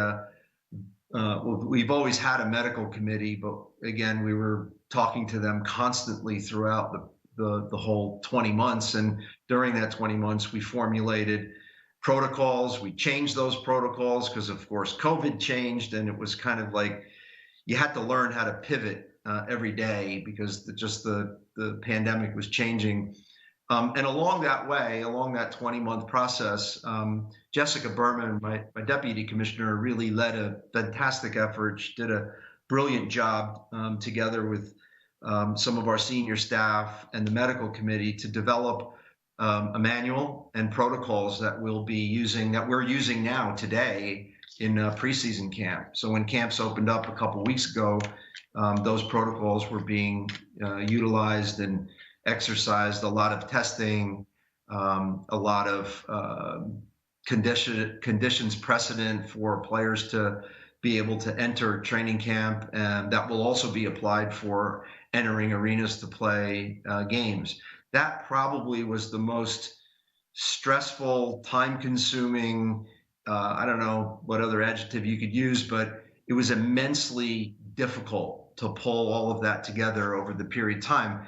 we've always had a medical committee, but again, we were talking to them constantly throughout the whole 20 months. And during that 20 months, we formulated protocols. We changed those protocols because, of course, COVID changed, and it was kind of like you had to learn how to pivot every day because the pandemic was changing. And along that 20-month process, Jessica Berman, my deputy commissioner, really led a fantastic effort. She did a brilliant job together with some of our senior staff and the medical committee to develop a manual and protocols that we're using now today preseason camp. So when camps opened up a couple weeks ago, those protocols were being utilized and exercised. A lot of testing, a lot of conditions precedent for players to be able to enter training camp, and that will also be applied for entering arenas to play games. That probably was the most stressful, time-consuming, I don't know what other adjective you could use, but it was immensely difficult to pull all of that together over the period of time.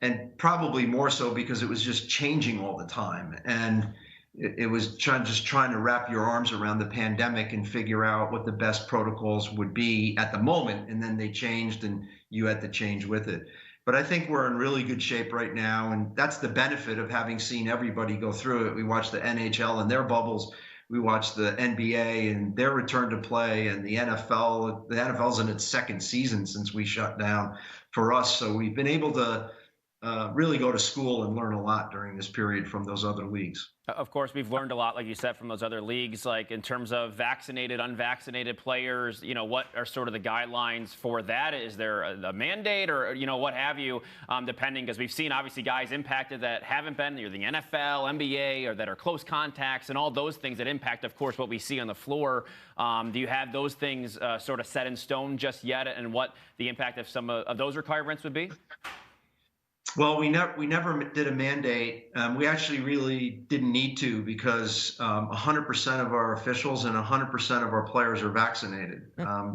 And probably more so because it was just changing all the time. And it was just trying to wrap your arms around the pandemic and figure out what the best protocols would be at the moment. And then they changed and you had to change with it. But I think we're in really good shape right now. And that's the benefit of having seen everybody go through it. We watched the NHL and their bubbles. We watched the NBA and their return to play, and the NFL. The NFL's in its second season since we shut down for us. So we've been able to really go to school and learn a lot during this period from those other leagues. Of course, we've learned a lot, like you said, from those other leagues, like in terms of vaccinated, unvaccinated players. What are sort of the guidelines for that? Is there a mandate or, what have you, depending? Because we've seen, obviously, guys impacted that haven't been, either the NFL, NBA, or that are close contacts and all those things that impact, of course, what we see on the floor. Do you have those things sort of set in stone just yet, and what the impact of some of those requirements would be? Well, we never did a mandate. We actually really didn't need to, because 100% of our officials and 100% of our players are vaccinated.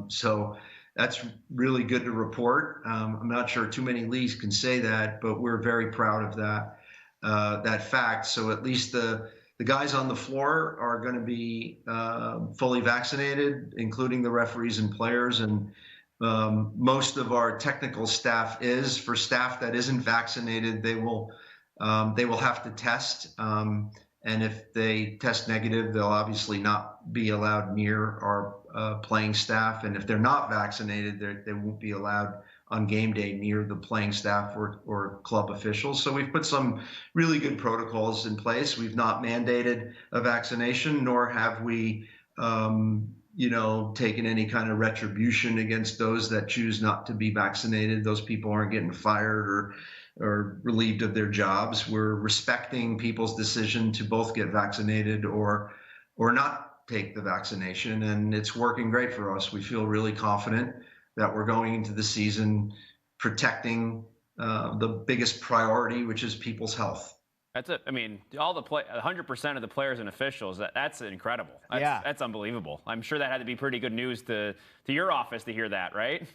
So that's really good to report. I'm not sure too many leagues can say that, but we're very proud of that fact. So at least the guys on the floor are going to be fully vaccinated, including the referees and players. And most of our technical staff is. For staff that isn't vaccinated, they will have to test, and if they test negative, they'll obviously not be allowed near our playing staff. And if they're not vaccinated, they won't be allowed on game day near the playing staff or club officials. So we've put some really good protocols in place. We've not mandated a vaccination, nor have we taken any kind of retribution against those that choose not to be vaccinated. Those people aren't getting fired or relieved of their jobs. We're respecting people's decision to both get vaccinated or not take the vaccination, and it's working great for us. We feel really confident that we're going into the season protecting the biggest priority, which is people's health. That's it. I mean, 100% of the players and officials, that's incredible. That's unbelievable. I'm sure that had to be pretty good news to your office to hear that, right?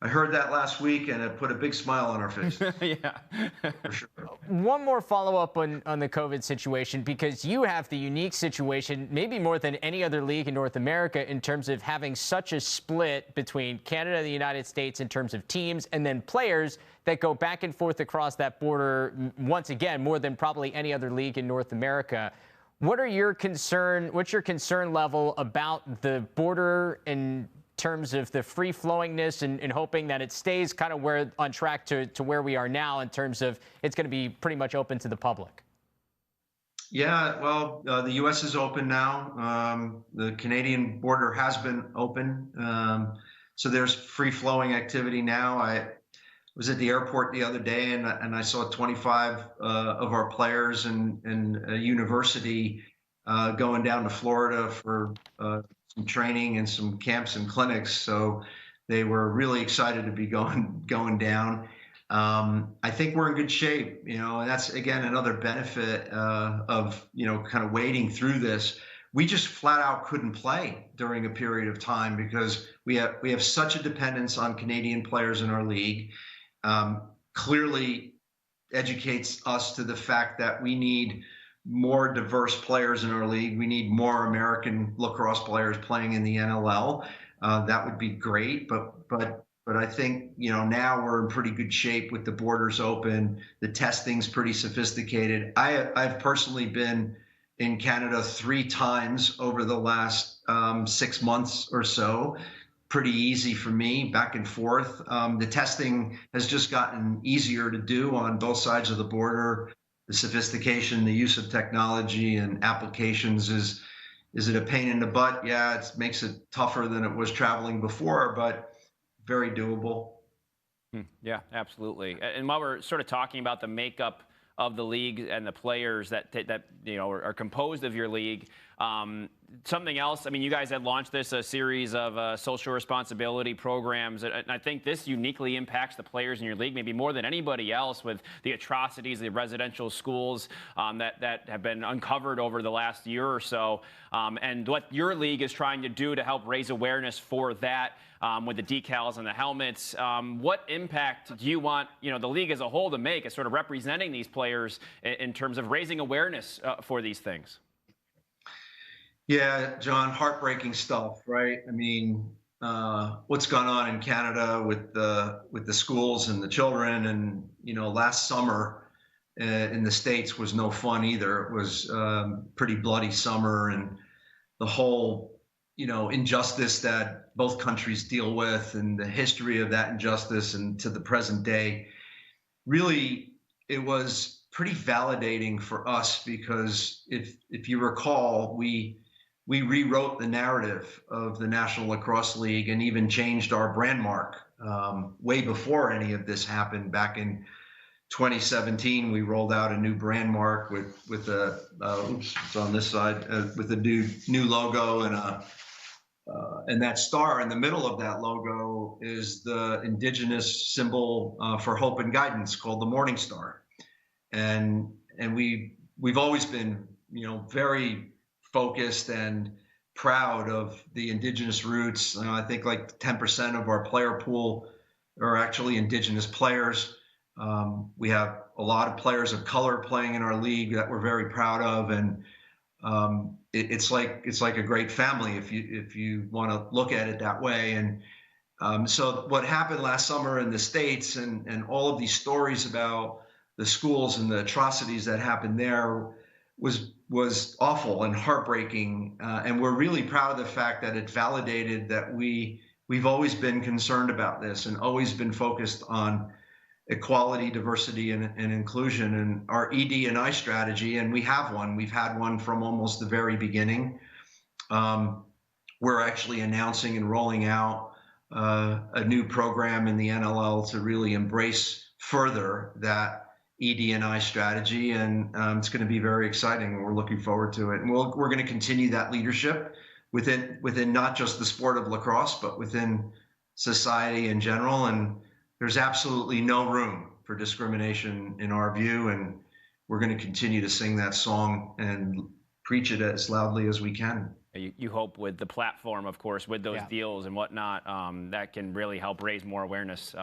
I heard that last week, and it put a big smile on our face. Yeah. For sure. One more follow-up on the COVID situation, because you have the unique situation, maybe more than any other league in North America, in terms of having such a split between Canada and the United States in terms of teams, and then players that go back and forth across that border, once again, more than probably any other league in North America. What's your concern level about the border in terms of the free-flowingness and hoping that it stays kind of on track to where we are now, in terms of it's going to be pretty much open to the public? Yeah, well, the U.S. is open now. The Canadian border has been open. So there's free-flowing activity now. I was at the airport the other day, and I saw 25 of our players and a university going down to Florida for some training and some camps and clinics. So they were really excited to be going down. I think we're in good shape, and that's, again, another benefit of, kind of wading through this. We just flat out couldn't play during a period of time because we have such a dependence on Canadian players in our league. Clearly educates us to the fact that we need more diverse players in our league. We need more American lacrosse players playing in the NLL. That would be great, but I think now we're in pretty good shape with the borders open. The testing's pretty sophisticated. I've personally been in Canada 3 times over the last 6 months or so. Pretty easy for me, back and forth. The testing has just gotten easier to do on both sides of the border. The sophistication, the use of technology and applications Is it a pain in the butt? Yeah, it makes it tougher than it was traveling before, but very doable. Yeah, absolutely. And while we're sort of talking about the makeup of the league and the players that are composed of your league, something else. I mean, you guys had launched a series of social responsibility programs, and I think this uniquely impacts the players in your league, maybe more than anybody else, with the atrocities of the residential schools that have been uncovered over the last year or so, and what your league is trying to do to help raise awareness for that. With the decals and the helmets, what impact do you want, the league as a whole to make as sort of representing these players in terms of raising awareness for these things? Yeah, John, heartbreaking stuff, right? I mean, what's gone on in Canada with the schools and the children, and last summer in the States was no fun either. It was pretty bloody summer, and the whole injustice that both countries deal with and the history of that injustice and to the present day, really, it was pretty validating for us because if you recall, we rewrote the narrative of the National Lacrosse League and even changed our brand mark way before any of this happened. Back in 2017, we rolled out a new brand mark with a it's on this side with a new logo and that star in the middle of that logo is the indigenous symbol for hope and guidance called the Morning Star. And we've always been, very focused and proud of the indigenous roots. I think like 10% of our player pool are actually indigenous players. We have a lot of players of color playing in our league that we're very proud of, and it's like a great family if you want to look at it that way. And so what happened last summer in the States and all of these stories about the schools and the atrocities that happened there was awful and heartbreaking. And we're really proud of the fact that it validated that we've always been concerned about this and always been focused on equality, diversity, and inclusion, and our ED&I strategy. And we have one. We've had one from almost the very beginning. We're actually announcing and rolling out a new program in the NLL to really embrace further that ED&I strategy, and it's going to be very exciting. We're looking forward to it, and we're going to continue that leadership within not just the sport of lacrosse, but within society in general. And there's absolutely no room for discrimination in our view, and we're going to continue to sing that song and preach it as loudly as we can. You hope with the platform, of course, with those deals and whatnot, that can really help raise more awareness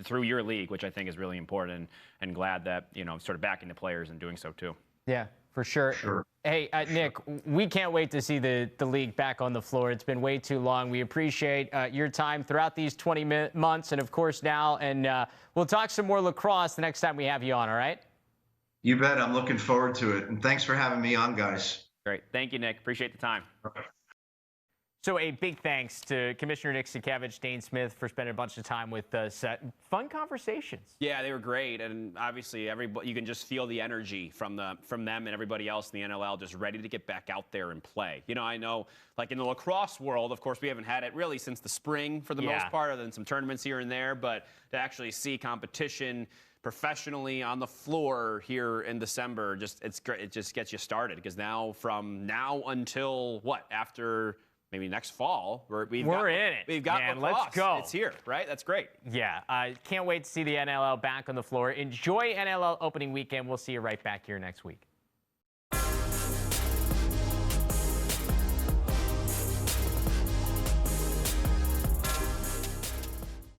through your league, which I think is really important, and glad that, sort of backing the players and doing so too. Yeah, for sure. Hey, Nick, we can't wait to see the league back on the floor. It's been way too long. We appreciate your time throughout these 20 months and, of course, now. And we'll talk some more lacrosse the next time we have you on, all right? You bet. I'm looking forward to it. And thanks for having me on, guys. Great. Thank you, Nick. Appreciate the time. So a big thanks to Commissioner Nick Sienkiewicz, Dane Smith, for spending a bunch of time with us. Fun conversations. Yeah, they were great, and obviously you can just feel the energy from them and everybody else in the NLL, just ready to get back out there and play. I know, like in the lacrosse world, of course, we haven't had it really since the spring for the most part, other than some tournaments here and there. But to actually see competition professionally on the floor here in December, it's great. It just gets you started, because from now until after maybe next fall, we're in it. We've got man, lacrosse. Let's go. It's here, right? That's great. Yeah, I can't wait to see the NLL back on the floor. Enjoy NLL opening weekend. We'll see you right back here next week.